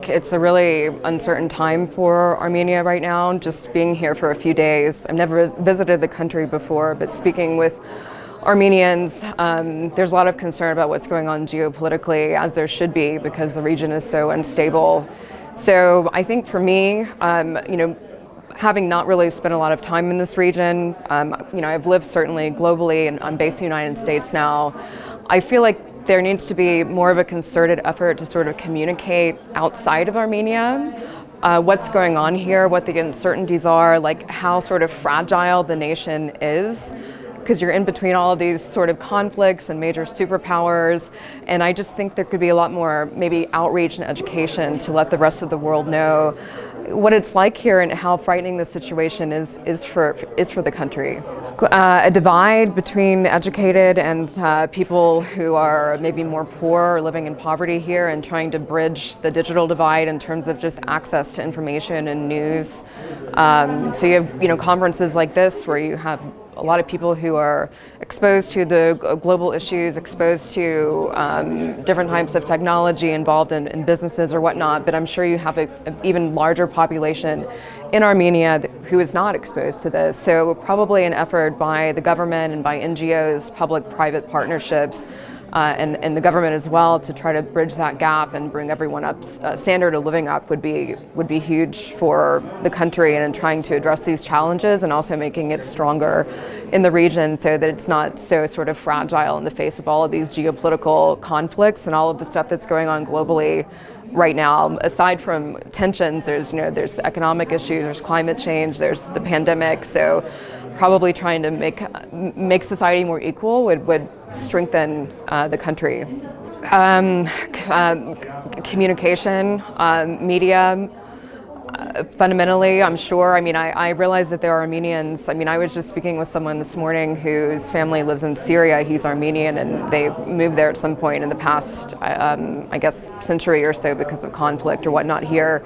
think it's a really uncertain time for Armenia right now, just being here for a few days. I've never visited the country before, but speaking with Armenians, there's a lot of concern about what's going on geopolitically, as there should be, because the region is so unstable. So I think for me, having not really spent a lot of time in this region, I've lived certainly globally, and I'm based in the United States now. I feel like there needs to be more of a concerted effort to sort of communicate outside of Armenia what's going on here, what the uncertainties are, like how sort of fragile the nation is, because you're in between all of these sort of conflicts and major superpowers. And I just think there could be a lot more maybe outreach and education to let the rest of the world know what it's like here and how frightening the situation is for the country. A divide between the educated and people who are maybe more poor or living in poverty here, and trying to bridge the digital divide in terms of just access to information and news. So you have conferences like this where you have a lot of people who are exposed to the global issues, exposed to different types of technology, involved in businesses or whatnot, but I'm sure you have an even larger population in Armenia who is not exposed to this. So probably an effort by the government and by NGOs, public-private partnerships, and the government as well, to try to bridge that gap and bring everyone up, standard of living up would be huge for the country, and in trying to address these challenges and also making it stronger in the region so that it's not so sort of fragile in the face of all of these geopolitical conflicts and all of the stuff that's going on globally right now. Aside from tensions, there's economic issues, there's climate change, there's the pandemic. So probably trying to make society more equal would strengthen the country. Communication, media, fundamentally, I'm sure. I realize that there are Armenians. I was just speaking with someone this morning whose family lives in Syria. He's Armenian, and they moved there at some point in the past, century or so, because of conflict or whatnot here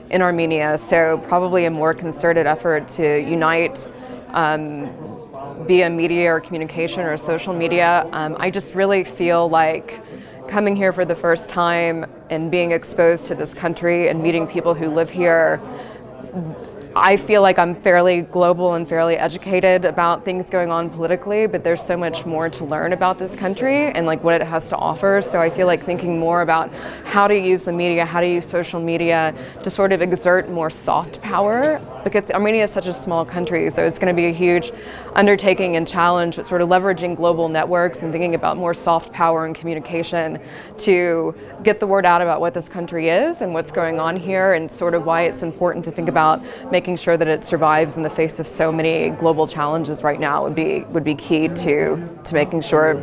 in Armenia. So probably a more concerted effort to unite via media or communication or social media. I just really feel like coming here for the first time and being exposed to this country and meeting people who live here, I feel like I'm fairly global and fairly educated about things going on politically, but there's so much more to learn about this country and like what it has to offer. So I feel like thinking more about how to use the media, how to use social media to sort of exert more soft power, because Armenia is such a small country, so it's going to be a huge undertaking and challenge, but sort of leveraging global networks and thinking about more soft power and communication to get the word out about what this country is and what's going on here, and sort of why it's important to think about making sure that it survives in the face of so many global challenges right now would be key to making sure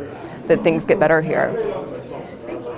that things get better here.